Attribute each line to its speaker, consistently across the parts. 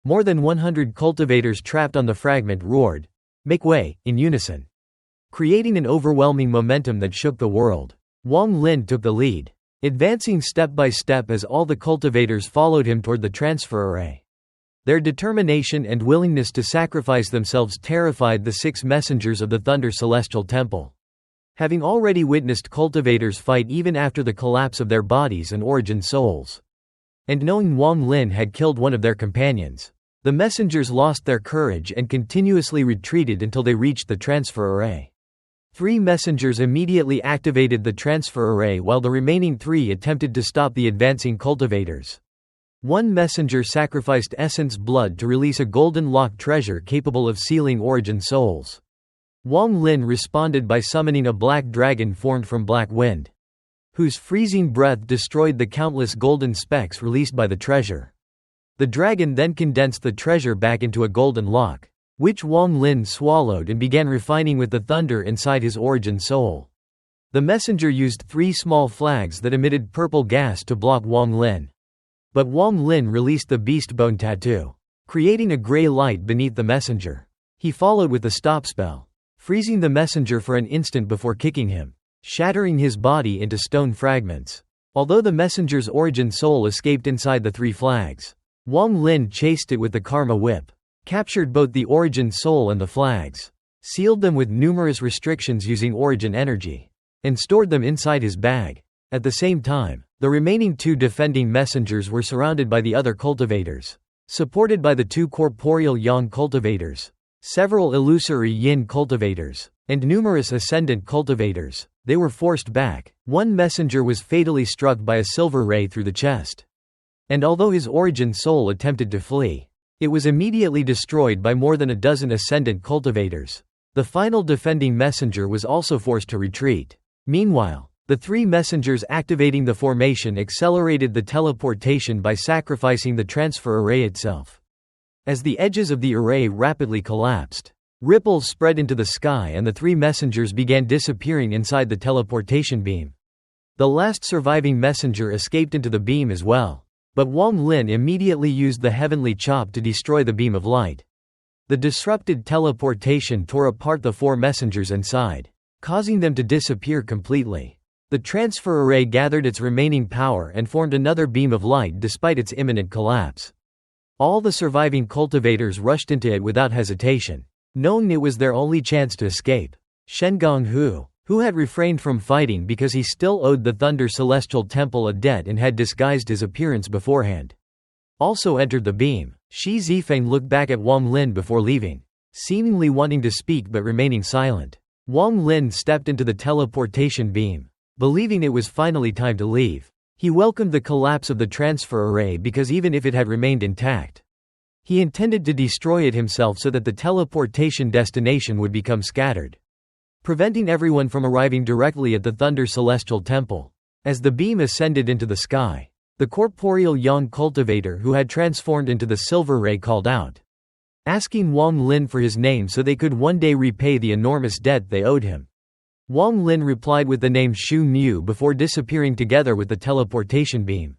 Speaker 1: More than 100 cultivators trapped on the fragment roared, "Make way," in unison, creating an overwhelming momentum that shook the world. Wang Lin took the lead, advancing step by step as all the cultivators followed him toward the transfer array. Their determination and willingness to sacrifice themselves terrified the 6 messengers of the Thunder Celestial Temple. Having already witnessed cultivators fight even after the collapse of their bodies and origin souls, and knowing Wang Lin had killed one of their companions, the messengers lost their courage and continuously retreated until they reached the transfer array. 3 messengers immediately activated the transfer array while the remaining 3 attempted to stop the advancing cultivators. One messenger sacrificed essence blood to release a golden lock treasure capable of sealing origin souls. Wang Lin responded by summoning a black dragon formed from black wind, whose freezing breath destroyed the countless golden specks released by the treasure. The dragon then condensed the treasure back into a golden lock, which Wang Lin swallowed and began refining with the thunder inside his origin soul. The messenger used 3 small flags that emitted purple gas to block Wang Lin. But Wang Lin released the beast bone tattoo, creating a gray light beneath the messenger. He followed with the stop spell, freezing the messenger for an instant before kicking him, shattering his body into stone fragments. Although the messenger's origin soul escaped inside the 3 flags, Wang Lin chased it with the karma whip, captured both the origin soul and the flags, sealed them with numerous restrictions using origin energy, and stored them inside his bag. At the same time, the remaining 2 defending messengers were surrounded by the other cultivators, supported by the 2 corporeal yang cultivators, several illusory yin cultivators, and numerous ascendant cultivators. They were forced back. One messenger was fatally struck by a silver ray through the chest, and although his origin soul attempted to flee, it was immediately destroyed by more than a dozen ascendant cultivators. The final defending messenger was also forced to retreat. Meanwhile, the 3 messengers activating the formation accelerated the teleportation by sacrificing the transfer array itself. As the edges of the array rapidly collapsed, ripples spread into the sky and the 3 messengers began disappearing inside the teleportation beam. The last surviving messenger escaped into the beam as well, but Wang Lin immediately used the heavenly chop to destroy the beam of light. The disrupted teleportation tore apart the 4 messengers inside, causing them to disappear completely. The transfer array gathered its remaining power and formed another beam of light despite its imminent collapse. All the surviving cultivators rushed into it without hesitation, knowing it was their only chance to escape. Shen Gonghu, who had refrained from fighting because he still owed the Thunder Celestial Temple a debt and had disguised his appearance beforehand, also entered the beam. Shi Zifeng looked back at Wang Lin before leaving, seemingly wanting to speak but remaining silent. Wang Lin stepped into the teleportation beam, believing it was finally time to leave. He welcomed the collapse of the transfer array because even if it had remained intact, he intended to destroy it himself so that the teleportation destination would become scattered, preventing everyone from arriving directly at the Thunder Celestial Temple. As the beam ascended into the sky, the corporeal yang cultivator who had transformed into the silver ray called out, asking Wang Lin for his name so they could one day repay the enormous debt they owed him. Wang Lin replied with the name Shu Mu before disappearing together with the teleportation beam.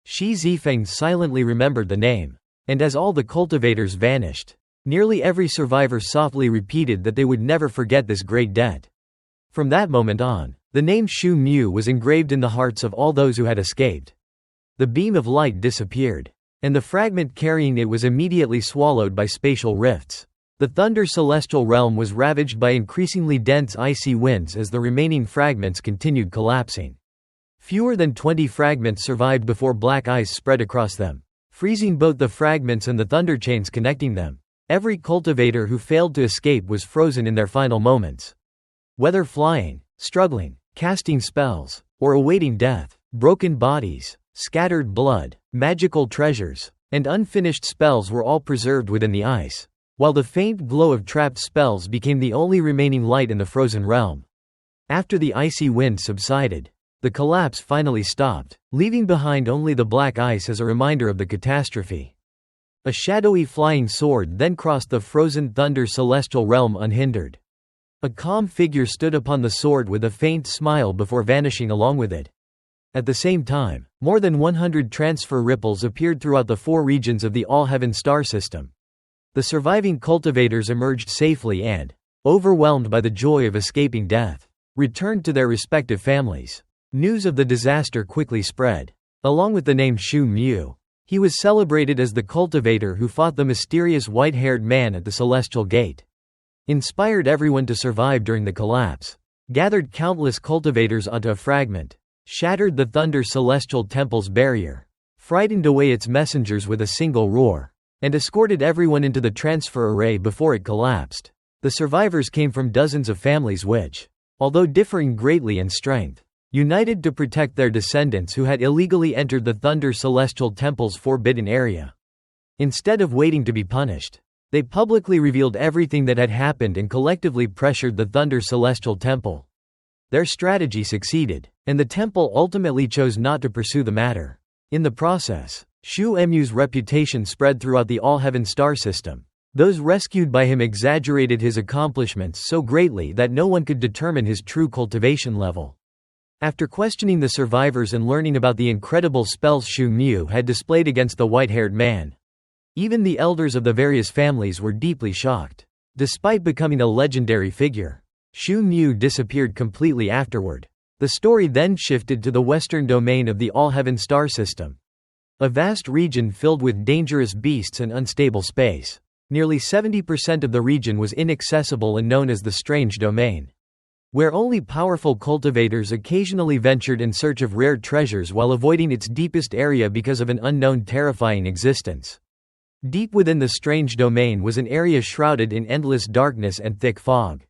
Speaker 1: Shi Zifeng silently remembered the name, and as all the cultivators vanished, nearly every survivor softly repeated that they would never forget this great debt. From that moment on, the name Shu Mu was engraved in the hearts of all those who had escaped. The beam of light disappeared, and the fragment carrying it was immediately swallowed by spatial rifts. The Thunder Celestial Realm was ravaged by increasingly dense icy winds as the remaining fragments continued collapsing. Fewer than 20 fragments survived before black ice spread across them, freezing both the fragments and the thunder chains connecting them. Every cultivator who failed to escape was frozen in their final moments. Whether flying, struggling, casting spells, or awaiting death, broken bodies, scattered blood, magical treasures, and unfinished spells were all preserved within the ice, while the faint glow of trapped spells became the only remaining light in the frozen realm. After the icy wind subsided, the collapse finally stopped, leaving behind only the black ice as a reminder of the catastrophe. A shadowy flying sword then crossed the frozen Thunder Celestial Realm unhindered. A calm figure stood upon the sword with a faint smile before vanishing along with it. At the same time, more than 100 transfer ripples appeared throughout the 4 regions of the All-Heaven star system. The surviving cultivators emerged safely and, overwhelmed by the joy of escaping death, returned to their respective families. News of the disaster quickly spread. Along with the name Xu Mu, he was celebrated as the cultivator who fought the mysterious white-haired man at the Celestial Gate. Inspired everyone to survive during the collapse. Gathered countless cultivators onto a fragment. Shattered the Thunder Celestial Temple's barrier. Frightened away its messengers with a single roar. And escorted everyone into the transfer array before it collapsed. The survivors came from dozens of families which, although differing greatly in strength, united to protect their descendants who had illegally entered the Thunder Celestial Temple's forbidden area. Instead of waiting to be punished, they publicly revealed everything that had happened and collectively pressured the Thunder Celestial Temple. Their strategy succeeded, and the temple ultimately chose not to pursue the matter. In the process, Xu Mu's reputation spread throughout the All-Heaven star system. Those rescued by him exaggerated his accomplishments so greatly that no one could determine his true cultivation level. After questioning the survivors and learning about the incredible spells Xu Mu had displayed against the white-haired man, even the elders of the various families were deeply shocked. Despite becoming a legendary figure, Xu Mu disappeared completely afterward. The story then shifted to the western domain of the All-Heaven star system. A vast region filled with dangerous beasts and unstable space. Nearly 70% of the region was inaccessible and known as the Strange Domain, where only powerful cultivators occasionally ventured in search of rare treasures while avoiding its deepest area because of an unknown terrifying existence. Deep within the Strange Domain was an area shrouded in endless darkness and thick fog.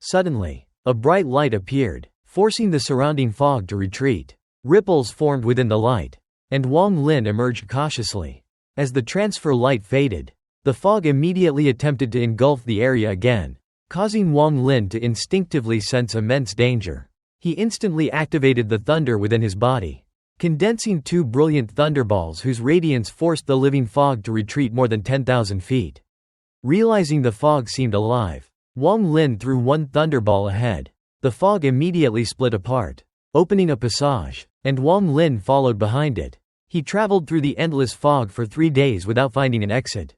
Speaker 1: Suddenly, a bright light appeared, forcing the surrounding fog to retreat. Ripples formed within the light, and Wang Lin emerged cautiously. As the transfer light faded, the fog immediately attempted to engulf the area again, causing Wang Lin to instinctively sense immense danger. He instantly activated the thunder within his body, condensing 2 brilliant thunderballs whose radiance forced the living fog to retreat more than 10,000 feet. Realizing the fog seemed alive, Wang Lin threw 1 thunderball ahead. The fog immediately split apart, opening a passage, and Wang Lin followed behind it. He traveled through the endless fog for 3 days without finding an exit.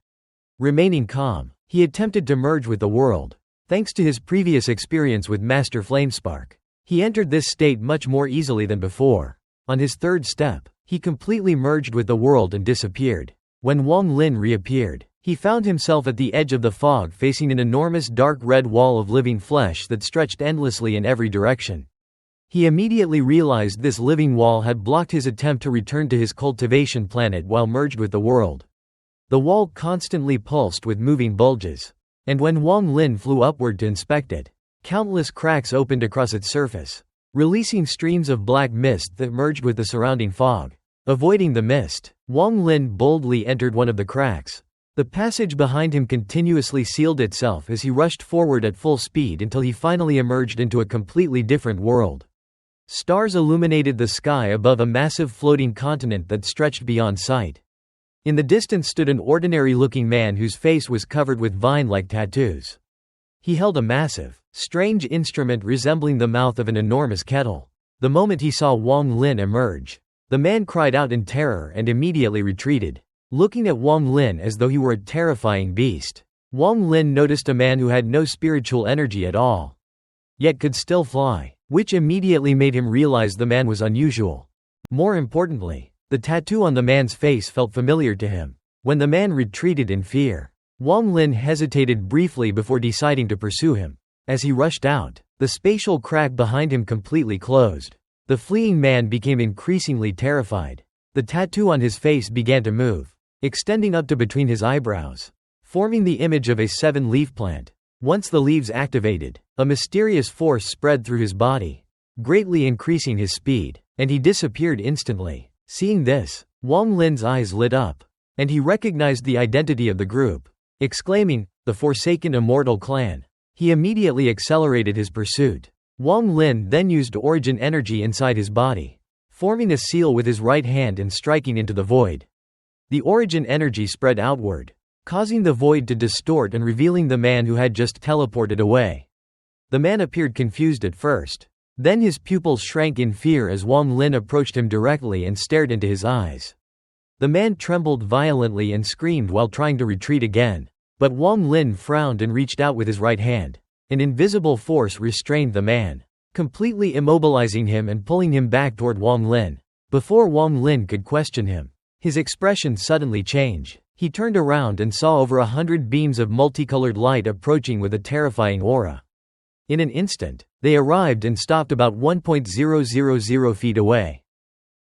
Speaker 1: Remaining calm, he attempted to merge with the world. Thanks to his previous experience with Master Flamespark, he entered this state much more easily than before. On his 3rd step, he completely merged with the world and disappeared. When Wang Lin reappeared, he found himself at the edge of the fog facing an enormous dark red wall of living flesh that stretched endlessly in every direction. He immediately realized this living wall had blocked his attempt to return to his cultivation planet while merged with the world. The wall constantly pulsed with moving bulges, and when Wang Lin flew upward to inspect it, countless cracks opened across its surface, releasing streams of black mist that merged with the surrounding fog. Avoiding the mist, Wang Lin boldly entered one of the cracks. The passage behind him continuously sealed itself as he rushed forward at full speed until he finally emerged into a completely different world. Stars illuminated the sky above a massive floating continent that stretched beyond sight. In the distance stood an ordinary-looking man whose face was covered with vine-like tattoos. He held a massive, strange instrument resembling the mouth of an enormous kettle. The moment he saw Wang Lin emerge, the man cried out in terror and immediately retreated, looking at Wang Lin as though he were a terrifying beast. Wang Lin noticed a man who had no spiritual energy at all, yet could still fly, which immediately made him realize the man was unusual. More importantly, the tattoo on the man's face felt familiar to him. When the man retreated in fear, Wang Lin hesitated briefly before deciding to pursue him. As he rushed out, the spatial crack behind him completely closed. The fleeing man became increasingly terrified. The tattoo on his face began to move, extending up to between his eyebrows, forming the image of a 7-leaf plant. Once the leaves activated, a mysterious force spread through his body, greatly increasing his speed, and he disappeared instantly. Seeing this, Wang Lin's eyes lit up, and he recognized the identity of the group. Exclaiming, "The Forsaken Immortal Clan!" He immediately accelerated his pursuit. Wang Lin then used origin energy inside his body, forming a seal with his right hand and striking into the void. The origin energy spread outward, causing the void to distort and revealing the man who had just teleported away. The man appeared confused at first, Then his pupils shrank in fear as Wang Lin approached him directly and stared into his eyes. The man trembled violently and screamed while trying to retreat again. But Wang Lin frowned and reached out with his right hand. An invisible force restrained the man, completely immobilizing him and pulling him back toward Wang Lin. Before Wang Lin could question him, his expression suddenly changed. He turned around and saw over 100 beams of multicolored light approaching with a terrifying aura. In an instant, they arrived and stopped about 1,000 feet away.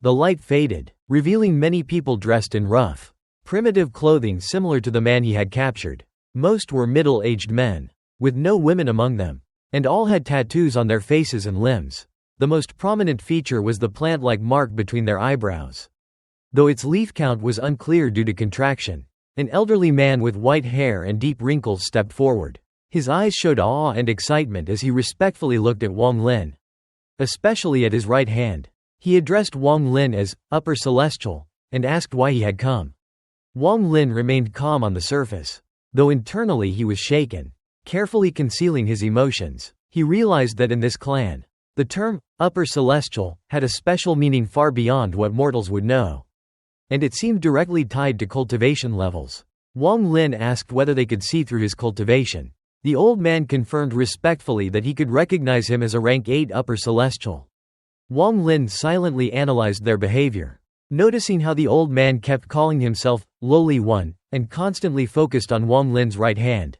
Speaker 1: The light faded, revealing many people dressed in rough, primitive clothing similar to the man he had captured. Most were middle-aged men, with no women among them, and all had tattoos on their faces and limbs. The most prominent feature was the plant-like mark between their eyebrows. Though its leaf count was unclear due to contraction, an elderly man with white hair and deep wrinkles stepped forward. His eyes showed awe and excitement as he respectfully looked at Wang Lin, especially at his right hand. He addressed Wang Lin as Upper Celestial and asked why he had come. Wang Lin remained calm on the surface, though internally he was shaken. Carefully concealing his emotions, he realized that in this clan, the term Upper Celestial had a special meaning far beyond what mortals would know, and it seemed directly tied to cultivation levels. Wang Lin asked whether they could see through his cultivation. The old man confirmed respectfully that he could recognize him as a rank 8 Upper Celestial. Wang Lin silently analyzed their behavior, noticing how the old man kept calling himself Lowly One and constantly focused on Wang Lin's right hand,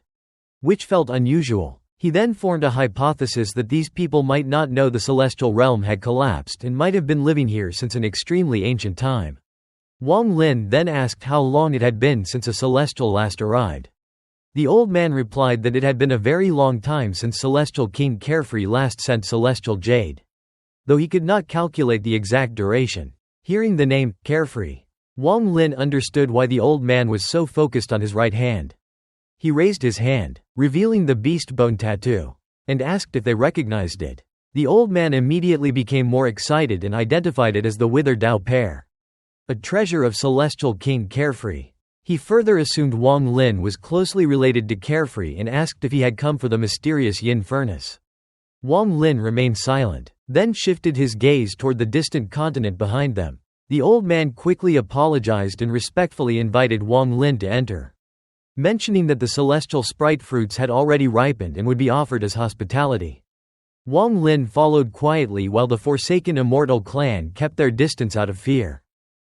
Speaker 1: which felt unusual. He then formed a hypothesis that these people might not know the celestial realm had collapsed and might have been living here since an extremely ancient time. Wang Lin then asked how long it had been since a celestial last arrived. The old man replied that it had been a very long time since Celestial King Carefree last sent celestial jade, though he could not calculate the exact duration. Hearing the name, Carefree, Wang Lin understood why the old man was so focused on his right hand. He raised his hand, revealing the beast bone tattoo, and asked if they recognized it. The old man immediately became more excited and identified it as the Wither Dao pair, a treasure of Celestial King Carefree. He further assumed Wang Lin was closely related to Carefree and asked if he had come for the mysterious Yin furnace. Wang Lin remained silent, then shifted his gaze toward the distant continent behind them. The old man quickly apologized and respectfully invited Wang Lin to enter, mentioning that the celestial sprite fruits had already ripened and would be offered as hospitality. Wang Lin followed quietly while the Forsaken Immortal clan kept their distance out of fear.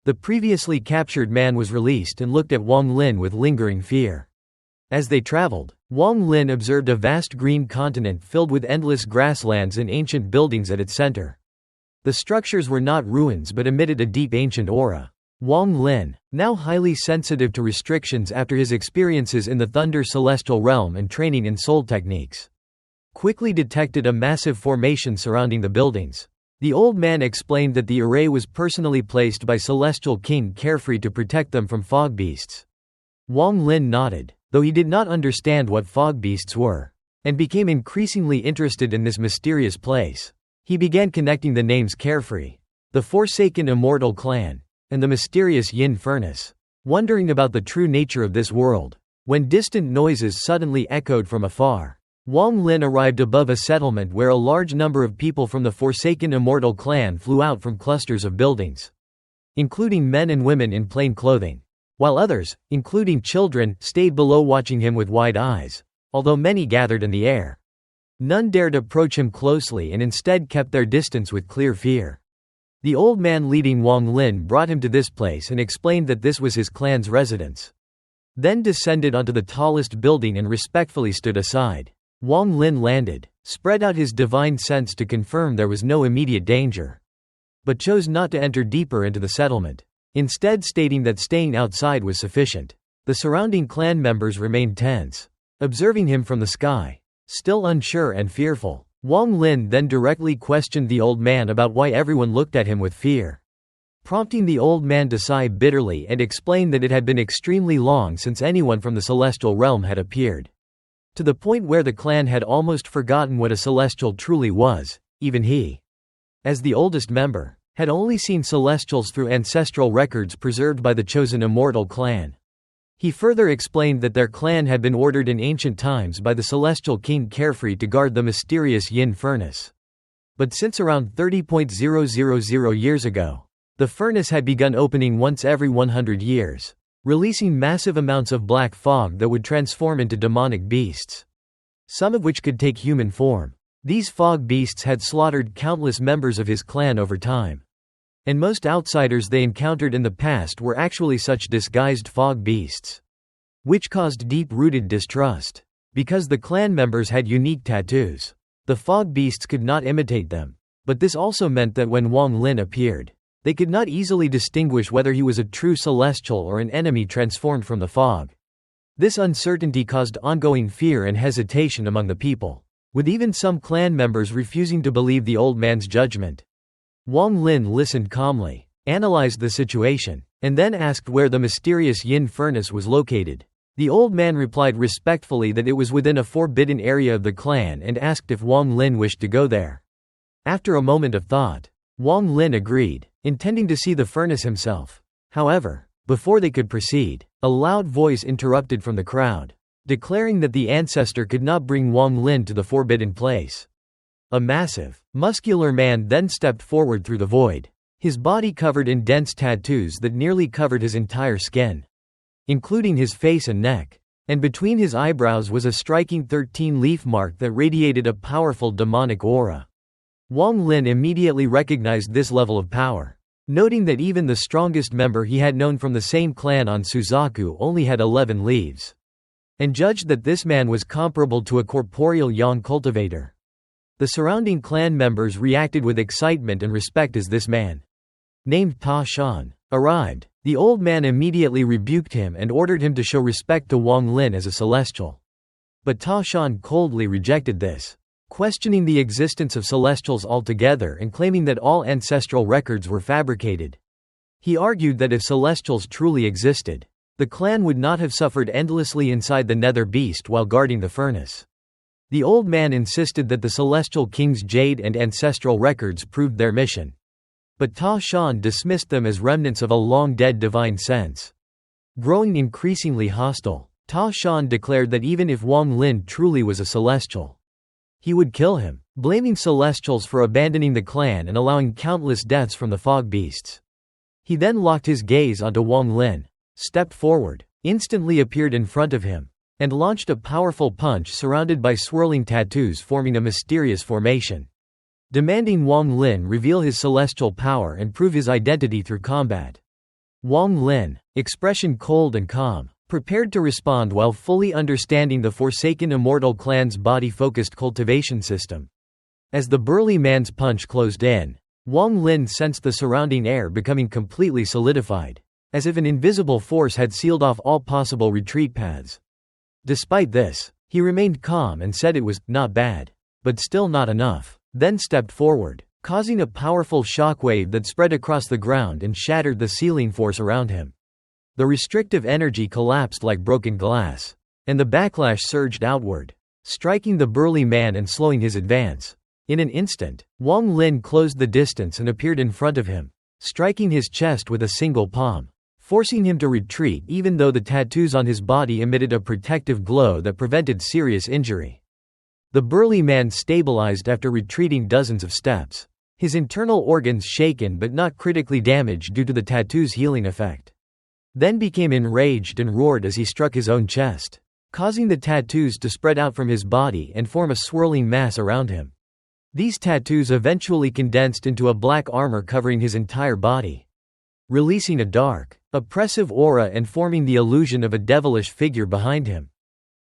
Speaker 1: The previously captured man was released and looked at Wang Lin with lingering fear. As they traveled, Wang Lin observed a vast green continent filled with endless grasslands and ancient buildings at its center. The structures were not ruins but emitted a deep ancient aura. Wang Lin, now highly sensitive to restrictions after his experiences in the Thunder Celestial Realm and training in soul techniques, quickly detected a massive formation surrounding the buildings. The old man explained that the array was personally placed by Celestial King Carefree to protect them from fog beasts. Wang Lin nodded, though he did not understand what fog beasts were, and became increasingly interested in this mysterious place. He began connecting the names Carefree, the Forsaken Immortal clan, and the mysterious Yin furnace, wondering about the true nature of this world, when distant noises suddenly echoed from afar. Wang Lin arrived above a settlement where a large number of people from the Forsaken Immortal clan flew out from clusters of buildings, including men and women in plain clothing, while others, including children, stayed below watching him with wide eyes, although many gathered in the air. None dared approach him closely and instead kept their distance with clear fear. The old man leading Wang Lin brought him to this place and explained that this was his clan's residence, then descended onto the tallest building and respectfully stood aside. Wang Lin landed, spread out his divine sense to confirm there was no immediate danger, but chose not to enter deeper into the settlement, instead stating that staying outside was sufficient. The surrounding clan members remained tense, observing him from the sky, still unsure and fearful. Wang Lin then directly questioned the old man about why everyone looked at him with fear, prompting the old man to sigh bitterly and explain that it had been extremely long since anyone from the celestial realm had appeared, to the point where the clan had almost forgotten what a celestial truly was. Even he, as the oldest member, had only seen celestials through ancestral records preserved by the chosen Immortal clan. He further explained that their clan had been ordered in ancient times by the Celestial King Carefree to guard the mysterious Yin furnace, But since around 30,000 years ago, the furnace had begun opening once every 100 years, releasing massive amounts of black fog that would transform into demonic beasts, some of which could take human form. These fog beasts had slaughtered countless members of his clan over time. And most outsiders they encountered in the past were actually such disguised fog beasts, which caused deep-rooted distrust. Because the clan members had unique tattoos, the fog beasts could not imitate them. But this also meant that when Wang Lin appeared, they could not easily distinguish whether he was a true celestial or an enemy transformed from the fog. This uncertainty caused ongoing fear and hesitation among the people, with even some clan members refusing to believe the old man's judgment. Wang Lin listened calmly, analyzed the situation, and then asked where the mysterious yin furnace was located. The old man replied respectfully that it was within a forbidden area of the clan and asked if Wang Lin wished to go there. After a moment of thought, Wang Lin agreed, intending to see the furnace himself. However, before they could proceed, a loud voice interrupted from the crowd, declaring that the ancestor could not bring Wang Lin to the forbidden place. A massive, muscular man then stepped forward through the void, his body covered in dense tattoos that nearly covered his entire skin, including his face and neck. And between his eyebrows was a striking 13-leaf mark that radiated a powerful demonic aura. Wang Lin immediately recognized this level of power, noting that even the strongest member he had known from the same clan on Suzaku only had 11 leaves, and judged that this man was comparable to a corporeal yang cultivator. The surrounding clan members reacted with excitement and respect as this man, named Ta Shan, arrived. The old man immediately rebuked him and ordered him to show respect to Wang Lin as a celestial. But Ta Shan coldly rejected this, questioning the existence of celestials altogether and claiming that all ancestral records were fabricated. He argued that if celestials truly existed, the clan would not have suffered endlessly inside the nether beast while guarding the furnace. The old man insisted that the celestial king's jade and ancestral records proved their mission. But Ta Shan dismissed them as remnants of a long-dead divine sense. Growing increasingly hostile, Ta Shan declared that even if Wang Lin truly was a celestial, he would kill him, blaming celestials for abandoning the clan and allowing countless deaths from the fog beasts. He then locked his gaze onto Wang Lin, stepped forward, instantly appeared in front of him, and launched a powerful punch surrounded by swirling tattoos forming a mysterious formation, demanding Wang Lin reveal his celestial power and prove his identity through combat. Wang Lin, expression cold and calm, prepared to respond while fully understanding the Forsaken Immortal clan's body-focused cultivation system. As the burly man's punch closed in, Wang Lin sensed the surrounding air becoming completely solidified, as if an invisible force had sealed off all possible retreat paths. Despite this, he remained calm and said it was not bad, but still not enough, then stepped forward, causing a powerful shockwave that spread across the ground and shattered the sealing force around him. The restrictive energy collapsed like broken glass, and the backlash surged outward, striking the burly man and slowing his advance. In an instant, Wang Lin closed the distance and appeared in front of him, striking his chest with a single palm, forcing him to retreat even though the tattoos on his body emitted a protective glow that prevented serious injury. The burly man stabilized after retreating dozens of steps, his internal organs shaken but not critically damaged due to the tattoo's healing effect. Then became enraged and roared as he struck his own chest, causing the tattoos to spread out from his body and form a swirling mass around him. These tattoos eventually condensed into a black armor covering his entire body, releasing a dark, oppressive aura and forming the illusion of a devilish figure behind him.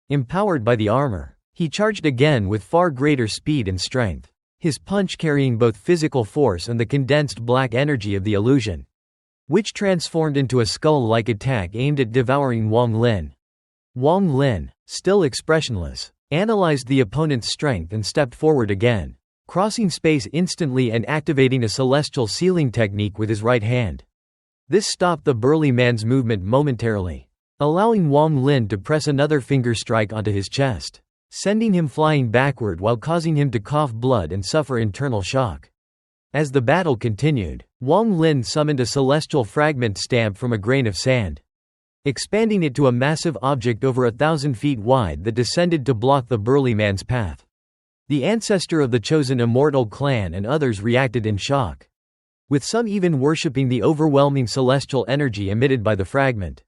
Speaker 1: Empowered by the armor, he charged again with far greater speed and strength, his punch carrying both physical force and the condensed black energy of the illusion, which transformed into a skull-like attack aimed at devouring Wang Lin. Wang Lin, still expressionless, analyzed the opponent's strength and stepped forward again, crossing space instantly and activating a celestial sealing technique with his right hand. This stopped the burly man's movement momentarily, allowing Wang Lin to press another finger strike onto his chest, sending him flying backward while causing him to cough blood and suffer internal shock. As the battle continued, Wang Lin summoned a celestial fragment stamp from a grain of sand, expanding it to a massive object over 1,000 feet wide that descended to block the burly man's path. The ancestor of the chosen immortal clan and others reacted in shock, with some even worshipping the overwhelming celestial energy emitted by the fragment.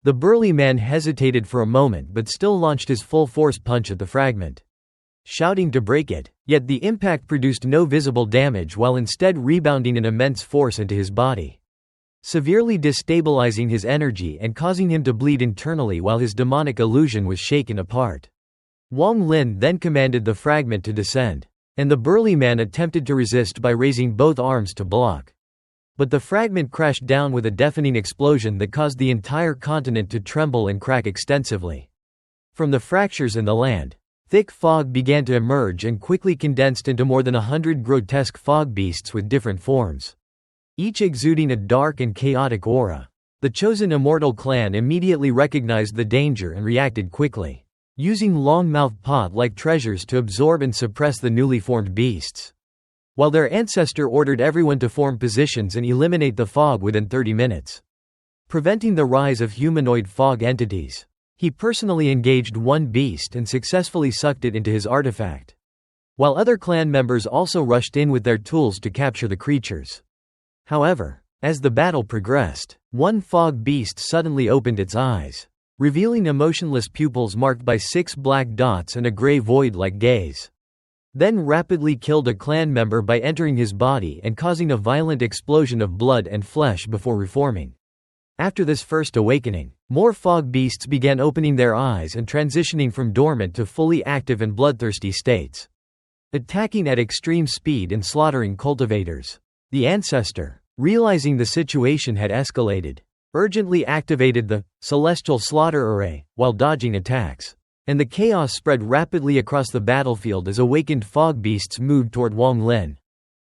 Speaker 1: The burly man hesitated for a moment but still launched his full-force punch at the fragment, shouting to break it, yet the impact produced no visible damage while instead rebounding an immense force into his body, severely destabilizing his energy and causing him to bleed internally while his demonic illusion was shaken apart. Wang Lin then commanded the fragment to descend, and the burly man attempted to resist by raising both arms to block. But the fragment crashed down with a deafening explosion that caused the entire continent to tremble and crack extensively. From the fractures in the land, thick fog began to emerge and quickly condensed into more than 100 grotesque fog beasts with different forms, each exuding a dark and chaotic aura. The chosen immortal clan immediately recognized the danger and reacted quickly, using long-mouthed pot-like treasures to absorb and suppress the newly formed beasts, while their ancestor ordered everyone to form positions and eliminate the fog within 30 minutes, preventing the rise of humanoid fog entities. He personally engaged one beast and successfully sucked it into his artifact, while other clan members also rushed in with their tools to capture the creatures. However, as the battle progressed, one fog beast suddenly opened its eyes, revealing emotionless pupils marked by 6 black dots and a gray void-like gaze, then rapidly killed a clan member by entering his body and causing a violent explosion of blood and flesh before reforming. After this first awakening, more fog beasts began opening their eyes and transitioning from dormant to fully active and bloodthirsty states, attacking at extreme speed and slaughtering cultivators. The ancestor, realizing the situation had escalated, urgently activated the celestial slaughter array while dodging attacks, and the chaos spread rapidly across the battlefield as awakened fog beasts moved toward Wang Lin,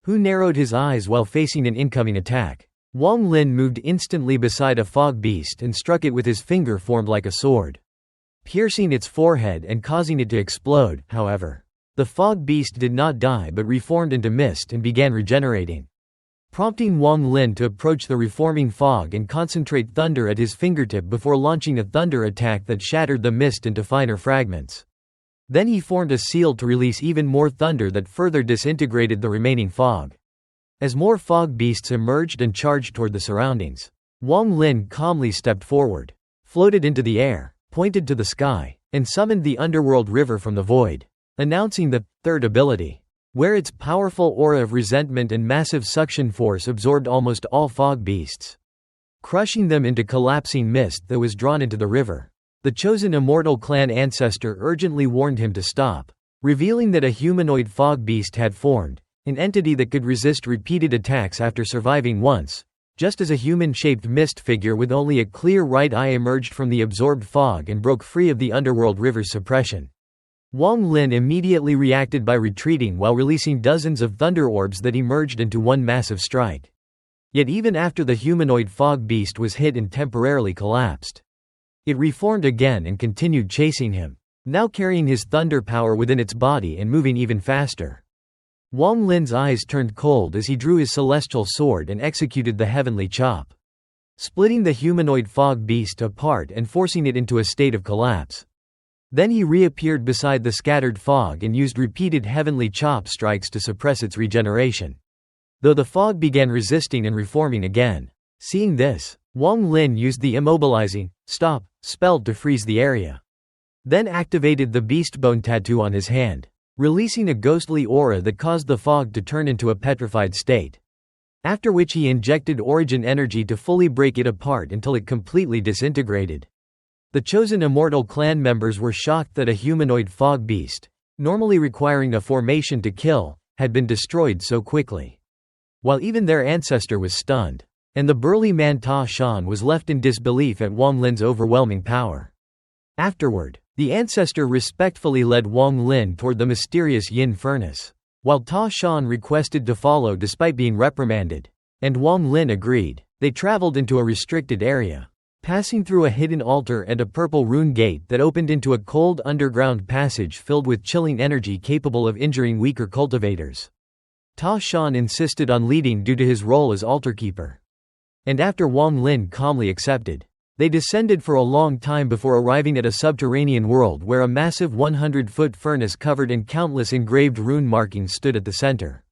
Speaker 1: who narrowed his eyes while facing an incoming attack. Wang Lin moved instantly beside a fog beast and struck it with his finger formed like a sword, piercing its forehead and causing it to explode. However, the fog beast did not die but reformed into mist and began regenerating, prompting Wang Lin to approach the reforming fog and concentrate thunder at his fingertip before launching a thunder attack that shattered the mist into finer fragments. Then he formed a seal to release even more thunder that further disintegrated the remaining fog. As more fog beasts emerged and charged toward the surroundings, Wang Lin calmly stepped forward, floated into the air, pointed to the sky, and summoned the underworld river from the void, announcing the third ability, where its powerful aura of resentment and massive suction force absorbed almost all fog beasts, crushing them into collapsing mist that was drawn into the river. The chosen immortal clan ancestor urgently warned him to stop, revealing that a humanoid fog beast had formed, an entity that could resist repeated attacks after surviving once. Just as a human-shaped mist figure with only a clear right eye emerged from the absorbed fog and broke free of the underworld river's suppression, Wang Lin immediately reacted by retreating while releasing dozens of thunder orbs that emerged into one massive strike. Yet even after the humanoid fog beast was hit and temporarily collapsed, it reformed again and continued chasing him, now carrying his thunder power within its body and moving even faster. Wang Lin's eyes turned cold as he drew his celestial sword and executed the heavenly chop, splitting the humanoid fog beast apart and forcing it into a state of collapse. Then he reappeared beside the scattered fog and used repeated heavenly chop strikes to suppress its regeneration, though the fog began resisting and reforming again. Seeing this, Wang Lin used the immobilizing stop spell to freeze the area, then activated the beast bone tattoo on his hand, releasing a ghostly aura that caused the fog to turn into a petrified state, after which he injected origin energy to fully break it apart until it completely disintegrated. The chosen immortal clan members were shocked that a humanoid fog beast, normally requiring a formation to kill, had been destroyed so quickly, while even their ancestor was stunned, and the burly man Ta Shan was left in disbelief at Wang Lin's overwhelming power. Afterward, the ancestor respectfully led Wang Lin toward the mysterious Yin furnace, while Ta Shan requested to follow despite being reprimanded, and Wang Lin agreed. They traveled into a restricted area, passing through a hidden altar and a purple rune gate that opened into a cold underground passage filled with chilling energy capable of injuring weaker cultivators. Ta Shan insisted on leading due to his role as altar keeper, and after Wang Lin calmly accepted, They descended for a long time before arriving at a subterranean world where a massive 100-foot furnace covered in countless engraved rune markings stood at the center.